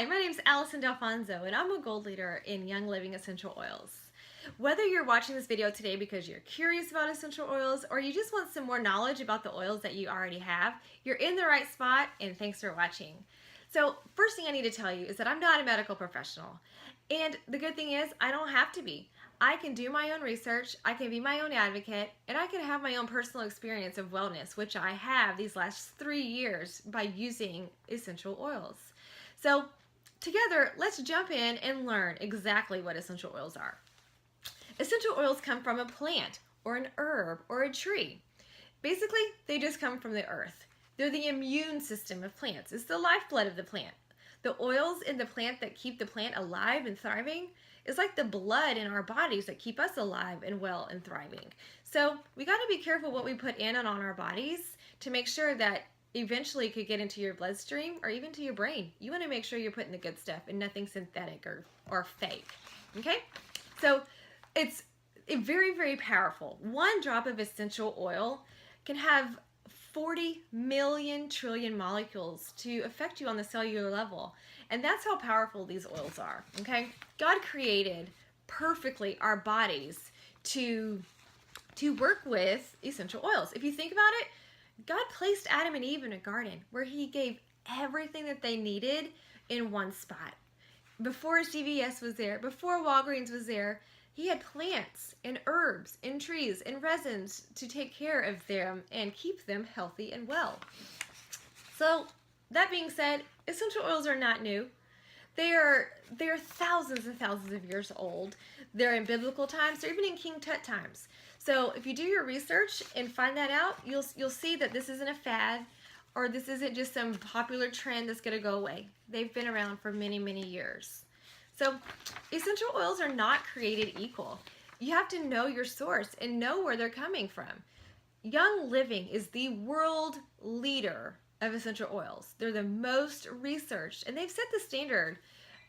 Hi, my name is Allison Delfonso, and I'm a gold leader in Young Living Essential Oils. Whether you're watching this video today because you're curious about essential oils or you just want some more knowledge about the oils that you already have, you're in the right spot, and thanks for watching. So, first thing I need to tell you is that I'm not a medical professional. And the good thing is, I don't have to be. I can do my own research, I can be my own advocate, and I can have my own personal experience of wellness, which I have these last 3 years by using essential oils. So, together, let's jump in and learn exactly what essential oils are. Essential oils come from a plant, or an herb, or a tree. Basically, they just come from the earth. They're the immune system of plants. It's the lifeblood of the plant. The oils in the plant that keep the plant alive and thriving is like the blood in our bodies that keep us alive and well and thriving. So we got to be careful what we put in and on our bodies to make sure that eventually it could get into your bloodstream or even to your brain. You want to make sure you're putting the good stuff and nothing synthetic or fake. Okay? So it's very, very powerful. One drop of essential oil can have 40 million trillion molecules to affect you on the cellular level. And that's how powerful these oils are, okay? God created perfectly our bodies to work with essential oils. If you think about it, God placed Adam and Eve in a garden where he gave everything that they needed in one spot. Before CVS was there, before Walgreens was there, he had plants and herbs and trees and resins to take care of them and keep them healthy and well. So that being said, essential oils are not new. They are thousands and thousands of years old. They're in biblical times. They're even in King Tut times. So if you do your research and find that out, you'll see that this isn't a fad or this isn't just some popular trend that's going to go away. They've been around for many, many years. So essential oils are not created equal. You have to know your source and know where they're coming from. Young Living is the world leader of essential oils. They're the most researched, and they've set the standard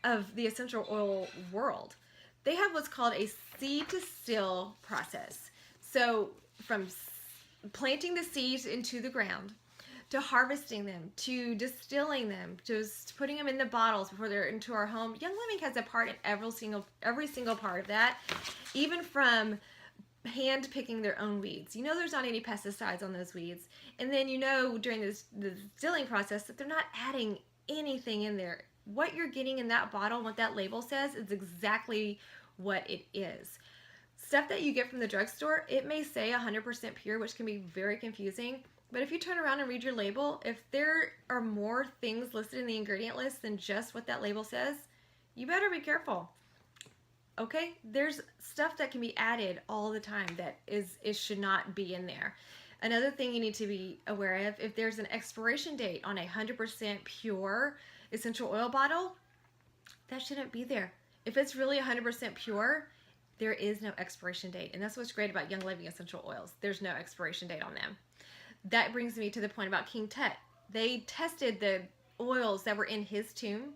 of the essential oil world. They have what's called a seed to still process. So from planting the seeds into the ground, to harvesting them, to distilling them, to putting them in the bottles before they're into our home. Young Living has a part in every single part of that, even from hand picking their own weeds. You know there's not any pesticides on those weeds. And then you know during the distilling process that they're not adding anything in there. What you're getting in that bottle, what that label says, is exactly what it is. Stuff that you get from the drugstore, it may say 100% pure, which can be very confusing. But if you turn around and read your label, if there are more things listed in the ingredient list than just what that label says, you better be careful. Okay? There's stuff that can be added all the time that it should not be in there. Another thing you need to be aware of, if there's an expiration date on a 100% pure essential oil bottle, that shouldn't be there. If it's really 100% pure, there is no expiration date. And that's what's great about Young Living essential oils. There's no expiration date on them. That brings me to the point about King Tut. They tested the oils that were in his tomb,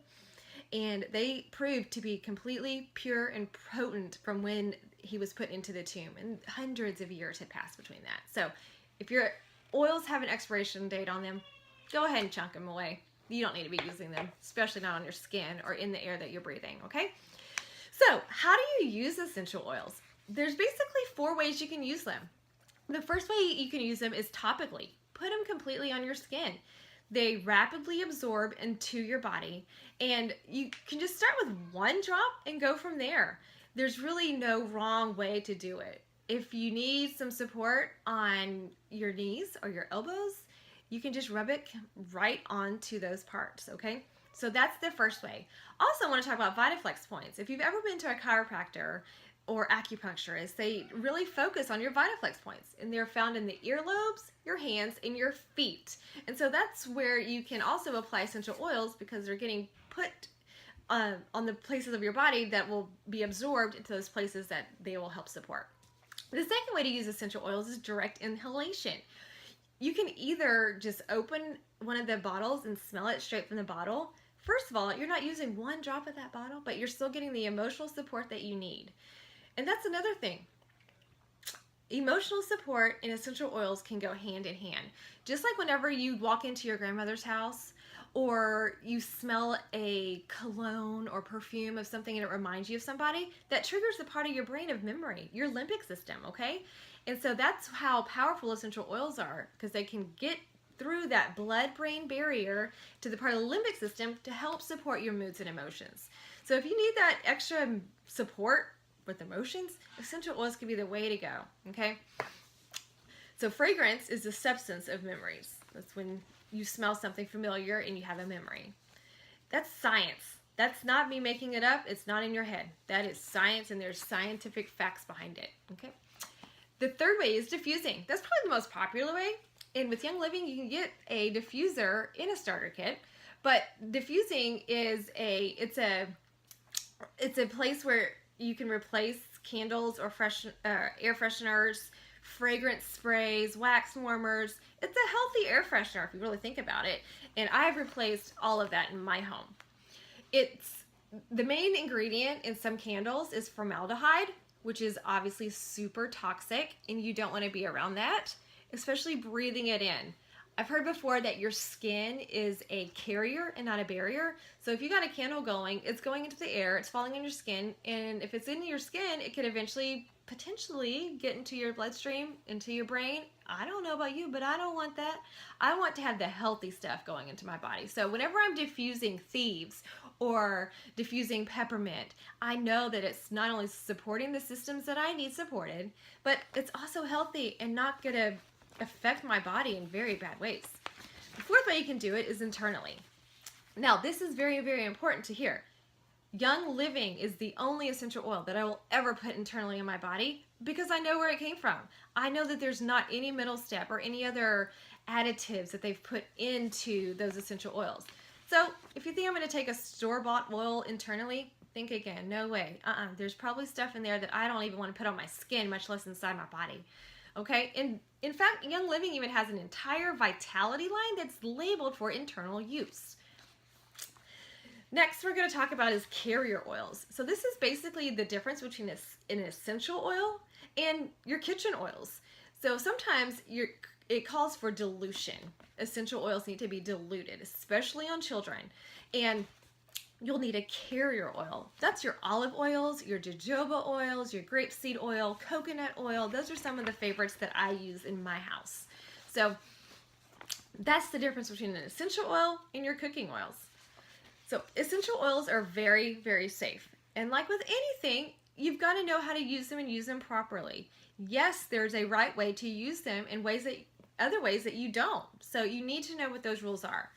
and they proved to be completely pure and potent from when he was put into the tomb. And hundreds of years had passed between that. So if your oils have an expiration date on them, go ahead and chunk them away. You don't need to be using them, especially not on your skin or in the air that you're breathing, okay? So how do you use essential oils? There's basically 4 ways you can use them. The first way you can use them is topically. Put them completely on your skin. They rapidly absorb into your body, and you can just start with 1 drop and go from there. There's really no wrong way to do it. If you need some support on your knees or your elbows, you can just rub it right onto those parts, okay? So that's the first way. Also, I want to talk about VitaFlex points. If you've ever been to a chiropractor or acupuncturist, they really focus on your VitaFlex points, and they're found in the earlobes, your hands, and your feet. And so that's where you can also apply essential oils because they're getting put on the places of your body that will be absorbed into those places that they will help support. The second way to use essential oils is direct inhalation. You can either just open one of the bottles and smell it straight from the bottle. First of all, you're not using 1 drop of that bottle, but you're still getting the emotional support that you need. And that's another thing. Emotional support and essential oils can go hand in hand. Just like whenever you walk into your grandmother's house or you smell a cologne or perfume of something and it reminds you of somebody, that triggers the part of your brain of memory, your limbic system, okay? And so that's how powerful essential oils are, because they can get through that blood-brain barrier to the part of the limbic system to help support your moods and emotions. So if you need that extra support with emotions, essential oils can be the way to go, okay? So fragrance is the substance of memories. That's when you smell something familiar and you have a memory. That's science. That's not me making it up. It's not in your head. That is science, and there's scientific facts behind it, okay? The third way is diffusing. That's probably the most popular way. And with Young Living, you can get a diffuser in a starter kit. But diffusing is it's a place where you can replace candles or air fresheners, fragrance sprays, wax warmers. It's a healthy air freshener if you really think about it. And I've replaced all of that in my home. It's the main ingredient in some candles is formaldehyde, which is obviously super toxic, and you don't want to be around that, especially breathing it in. I've heard before that your skin is a carrier and not a barrier. So if you got a candle going, it's going into the air, it's falling on your skin, and if it's in your skin, it could eventually potentially get into your bloodstream, into your brain. I don't know about you, but I don't want that. I want to have the healthy stuff going into my body. So whenever I'm diffusing thieves or diffusing peppermint, I know that it's not only supporting the systems that I need supported, but it's also healthy and not going to affect my body in very bad ways. The fourth way you can do it is internally. Now, this is very, very important to hear. Young Living is the only essential oil that I will ever put internally in my body because I know where it came from. I know that there's not any middle step or any other additives that they've put into those essential oils. So if you think I'm going to take a store-bought oil internally, think again. No way. There's probably stuff in there that I don't even want to put on my skin, much less inside my body. Okay? And in fact, Young Living even has an entire Vitality line that's labeled for internal use. Next, we're going to talk about is carrier oils. So this is basically the difference between an essential oil and your kitchen oils. So sometimes it calls for dilution. Essential oils need to be diluted, especially on children. And you'll need a carrier oil. That's your olive oils, your jojoba oils, your grapeseed oil, coconut oil. Those are some of the favorites that I use in my house. So that's the difference between an essential oil and your cooking oils. So essential oils are very, very safe. And like with anything, you've got to know how to use them and use them properly. Yes, there's a right way to use them and other ways that you don't. So you need to know what those rules are.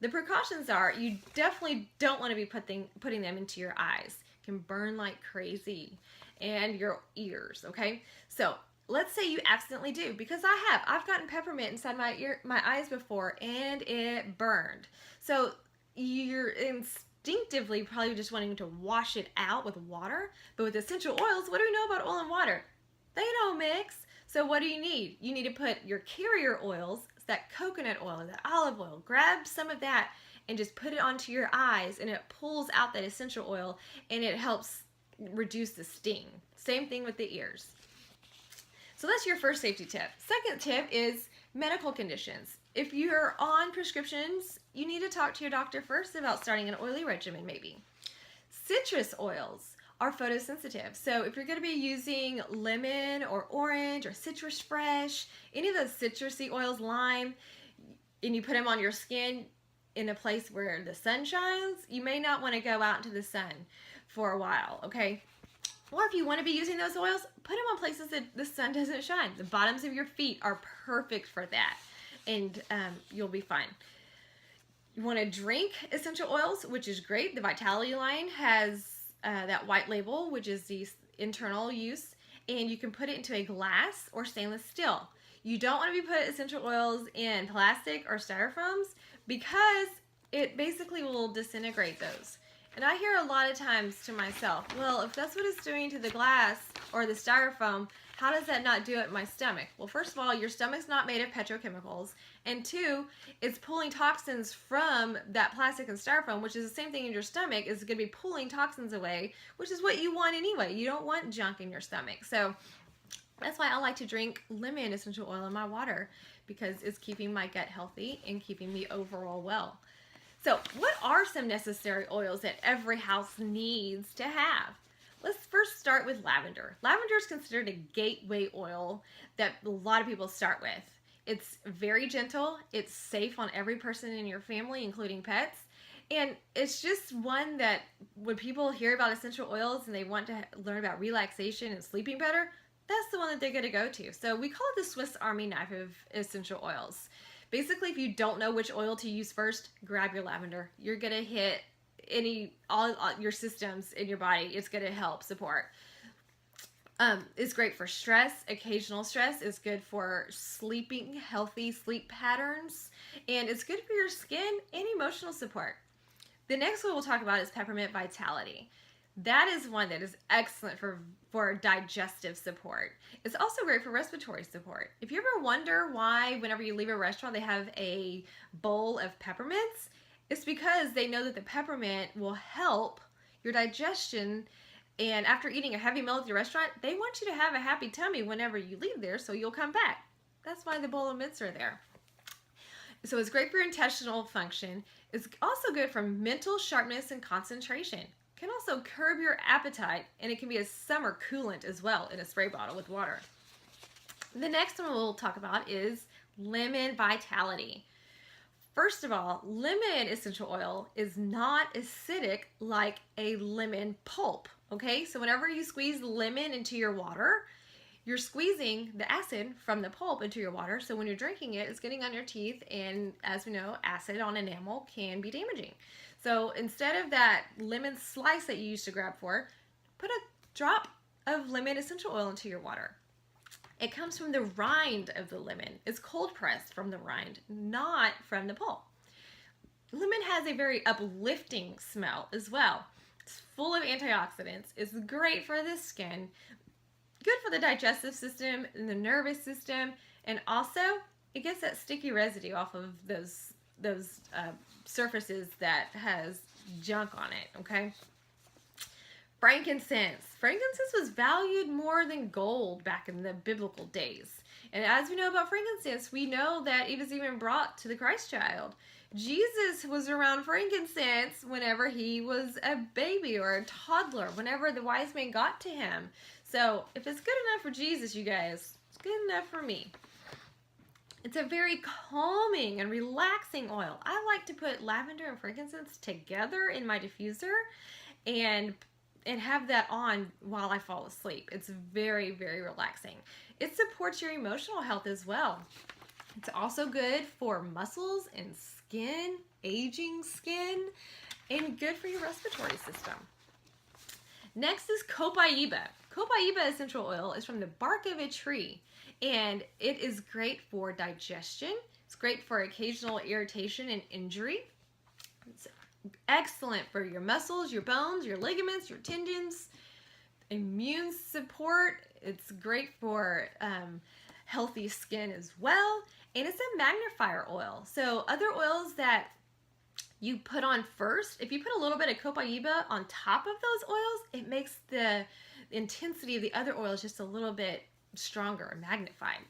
The precautions are you definitely don't want to be putting them into your eyes. It can burn like crazy. And your ears, okay? So let's say you accidentally do, because I've gotten peppermint inside my eyes before and it burned. So you're instinctively probably just wanting to wash it out with water. But with essential oils, what do we know about oil and water? They don't mix. So what do you need? You need to put your carrier oils, that coconut oil, that olive oil, grab some of that and just put it onto your eyes, and it pulls out that essential oil and it helps reduce the sting. Same thing with the ears. So that's your first safety tip. Second tip is medical conditions. If you're on prescriptions, you need to talk to your doctor first about starting an oily regimen maybe. Citrus oils are photosensitive. So if you're going to be using lemon or orange or citrus fresh, any of those citrusy oils, lime, and you put them on your skin in a place where the sun shines, you may not want to go out into the sun for a while, okay? Or if you want to be using those oils, put them on places that the sun doesn't shine. The bottoms of your feet are perfect for that, and you'll be fine. You want to drink essential oils, which is great. The Vitality line has that white label, which is the internal use, and you can put it into a glass or stainless steel. You don't want to be putting essential oils in plastic or styrofoams because it basically will disintegrate those. And I hear a lot of times to myself, well, if that's what it's doing to the glass or the styrofoam, how does that not do it in my stomach? Well, first of all, your stomach's not made of petrochemicals. And two, it's pulling toxins from that plastic and styrofoam, which is the same thing in your stomach, is going to be pulling toxins away, which is what you want anyway. You don't want junk in your stomach. So that's why I like to drink lemon essential oil in my water, because it's keeping my gut healthy and keeping me overall well. So, what are some necessary oils that every house needs to have? Let's first start with lavender. Lavender is considered a gateway oil that a lot of people start with. It's very gentle, it's safe on every person in your family, including pets. And it's just one that when people hear about essential oils and they want to learn about relaxation and sleeping better, that's the one that they're going to go to. So we call it the Swiss Army knife of essential oils. Basically, if you don't know which oil to use first, grab your lavender. You're going to hit all your systems in your body. It's going to help support. It's great for stress, occasional stress. It's good for sleeping, healthy sleep patterns. And it's good for your skin and emotional support. The next one we'll talk about is Peppermint Vitality. That is one that is excellent for digestive support. It's also great for respiratory support. If you ever wonder why whenever you leave a restaurant they have a bowl of peppermints, it's because they know that the peppermint will help your digestion, and after eating a heavy meal at the restaurant, they want you to have a happy tummy whenever you leave there so you'll come back. That's why the bowl of mints are there. So it's great for your intestinal function. It's also good for mental sharpness and concentration. It can also curb your appetite, and it can be a summer coolant as well in a spray bottle with water. The next one we'll talk about is Lemon Vitality. First of all, lemon essential oil is not acidic like a lemon pulp, okay? So whenever you squeeze lemon into your water, you're squeezing the acid from the pulp into your water, so when you're drinking it, it's getting on your teeth, and as we know, acid on enamel can be damaging. So instead of that lemon slice that you used to grab for, put a drop of lemon essential oil into your water. It comes from the rind of the lemon. It's cold pressed from the rind, not from the pulp. Lemon has a very uplifting smell as well. It's full of antioxidants. It's great for the skin, good for the digestive system and the nervous system, and also it gets that sticky residue off of those surfaces that has junk on it, okay? Frankincense. Frankincense was valued more than gold back in the biblical days. And as we know about frankincense, we know that it was even brought to the Christ child. Jesus was around frankincense whenever he was a baby or a toddler, whenever the wise men got to him. So if it's good enough for Jesus, you guys, it's good enough for me. It's a very calming and relaxing oil. I like to put lavender and frankincense together in my diffuser and have that on while I fall asleep. It's very, very relaxing. It supports your emotional health as well. It's also good for muscles and skin, aging skin, and good for your respiratory system. Next is Copaiba. Copaiba essential oil is from the bark of a tree, and it is great for digestion. It's great for occasional irritation and injury. It's excellent for your muscles, your bones, your ligaments, your tendons, immune support. It's great for healthy skin as well. And it's a magnifier oil. So other oils that you put on first, if you put a little bit of Copaiba on top of those oils, it makes the intensity of the other oils just a little bit stronger and magnified.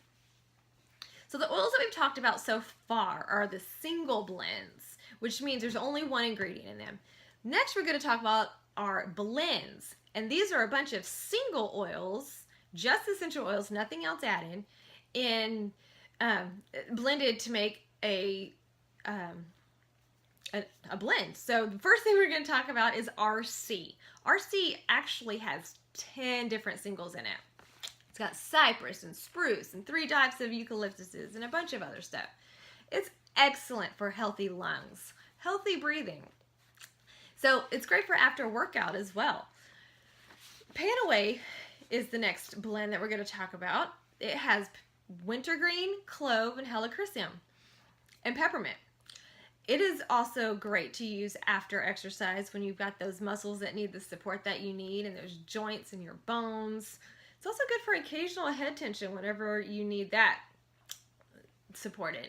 So the oils that we've talked about so far are the single blends, which means there's only one ingredient in them. Next, we're going to talk about our blends. And these are a bunch of single oils, just essential oils, nothing else added, in blended to make a blend. So the first thing we're going to talk about is RC. RC actually has 10 different singles in it. It's got cypress and spruce and 3 types of eucalyptuses and a bunch of other stuff. It's excellent for healthy lungs, healthy breathing. So it's great for after workout as well. Panaway is the next blend that we're going to talk about. It has wintergreen, clove, and helichrysum, and peppermint. It is also great to use after exercise when you've got those muscles that need the support that you need and those joints in your bones. It's also good for occasional head tension whenever you need that supported.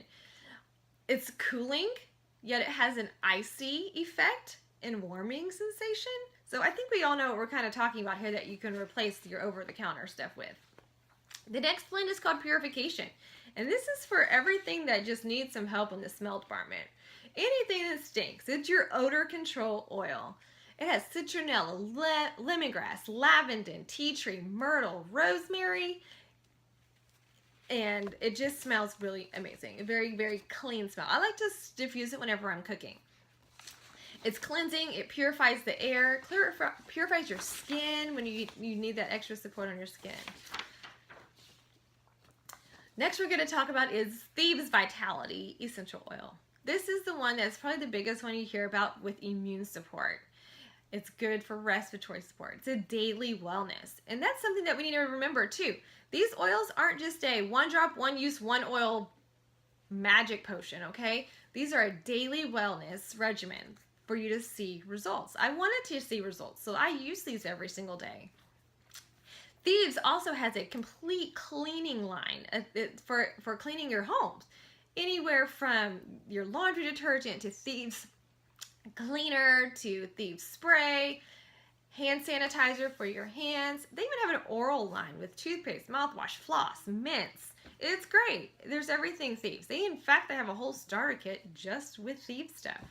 It's cooling, yet it has an icy effect and warming sensation. So I think we all know what we're kind of talking about here that you can replace your over-the-counter stuff with. The next blend is called Purification. And this is for everything that just needs some help in the smell department. anything that stinks. It's your odor control oil. It has citronella, lemongrass, lavender, tea tree, myrtle, rosemary, and it just smells really amazing. A very, very clean smell. I like to diffuse it whenever I'm cooking. It's cleansing. It purifies the air. Purifies your skin when you need that extra support on your skin. Next we're going to talk about is Thieves Vitality Essential Oil. This is the one that's probably the biggest one you hear about with immune support. It's good for respiratory support. It's a daily wellness. And that's something that we need to remember too. These oils aren't just a one drop, one use, one oil magic potion, okay? These are a daily wellness regimen for you to see results. I wanted to see results, so I use these every single day. Thieves also has a complete cleaning line for cleaning your homes. Anywhere from your laundry detergent to Thieves cleaner to Thieves spray, hand sanitizer for your hands. They even have an oral line with toothpaste, mouthwash, floss, mints. It's great. There's everything Thieves. In fact, they have a whole starter kit just with Thieves stuff.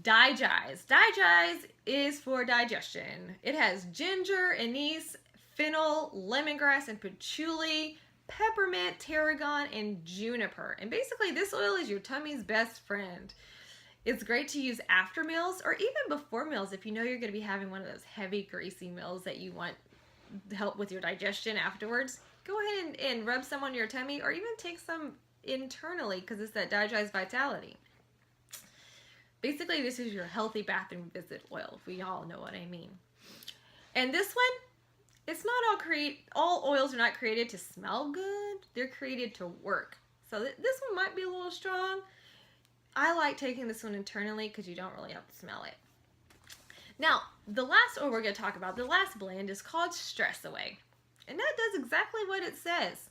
Digize. Digize is for digestion. It has ginger, anise, fennel, lemongrass, and patchouli, peppermint, tarragon, and juniper. And basically, this oil is your tummy's best friend. It's great to use after meals or even before meals if you know you're going to be having one of those heavy, greasy meals that you want help with your digestion afterwards. Go ahead and rub some on your tummy or even take some internally because it's that Digize Vitality. Basically, this is your healthy bathroom visit oil, if we all know what I mean. And this one, it's not all oils are not created to smell good. They're created to work. So this one might be a little strong. I like taking this one internally because you don't really have to smell it. Now, the last oil we're going to talk about, the last blend, is called Stress Away. And that does exactly what it says.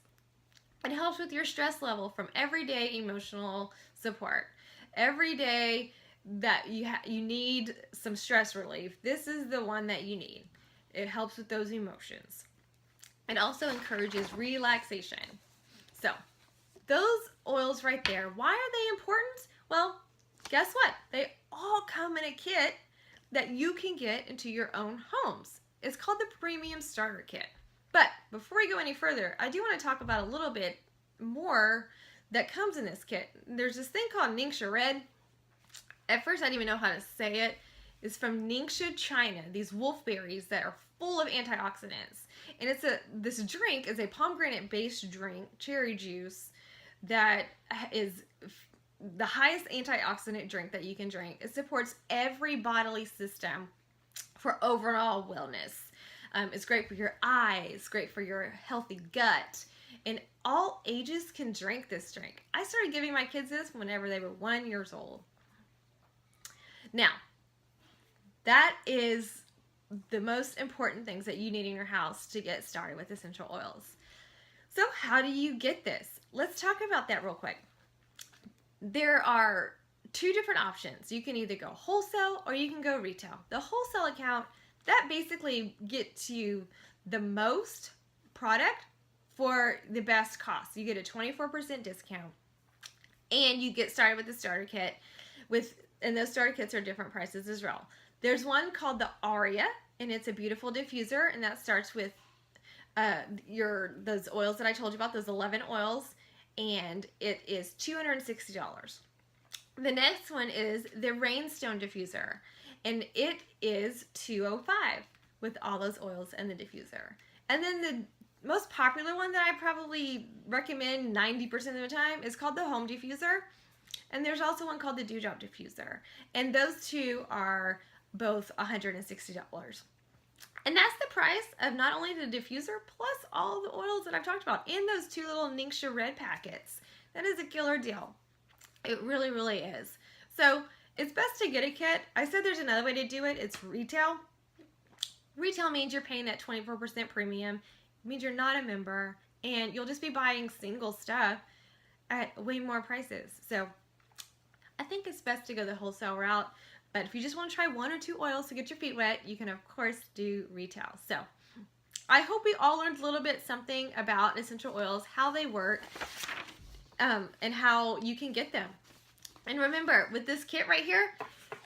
It helps with your stress level from everyday emotional support. Every day that you need some stress relief, this is the one that you need. It helps with those emotions. It also encourages relaxation. So, those oils right there, why are they important? Well, guess what? They all come in a kit that you can get into your own homes. It's called the Premium Starter Kit. But before we go any further, I do want to talk about a little bit more that comes in this kit. There's this thing called Ningxia Red. At first, I didn't even know how to say it. It's from Ningxia, China. These wolfberries that are full of antioxidants. And this drink is a pomegranate-based drink, cherry juice, that is the highest antioxidant drink that you can drink. It supports every bodily system for overall wellness. It's great for your eyes, great for your healthy gut, and all ages can drink this drink. I started giving my kids this whenever they were 1 year old. Now, that is the most important things that you need in your house to get started with essential oils. So how do you get this? Let's talk about that real quick. There are two different options. You can either go wholesale or you can go retail. The wholesale account, that basically gets you the most product for the best cost. You get a 24% discount and you get started with the starter kit and those starter kits are different prices as well. There's one called the Aria, and it's a beautiful diffuser, and that starts with those oils that I told you about, those 11 oils, and it is $260. The next one is the Rainstone diffuser, and it is $205 with all those oils and the diffuser. And then the most popular one that I probably recommend 90% of the time is called the Home Diffuser. And there's also one called the Dewdrop Diffuser. And those two are both $160. And that's the price of not only the diffuser, plus all the oils that I've talked about in those two little Ningxia Red packets. That is a killer deal. It really, really is. So it's best to get a kit. I said there's another way to do it. It's retail. Retail means you're paying that 24% premium. It means you're not a member. And you'll just be buying single stuff at way more prices. So I think it's best to go the wholesale route. But if you just want to try 1 or 2 oils to get your feet wet, you can of course do retail. So I hope we all learned a little bit something about essential oils, how they work, and how you can get them. And remember, with this kit right here,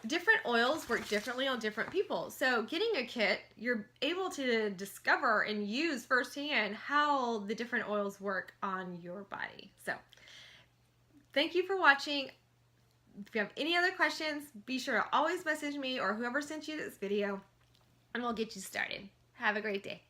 different oils work differently on different people. So getting a kit, you're able to discover and use firsthand how the different oils work on your body. So thank you for watching. If you have any other questions, be sure to always message me or whoever sent you this video, and we'll get you started. Have a great day.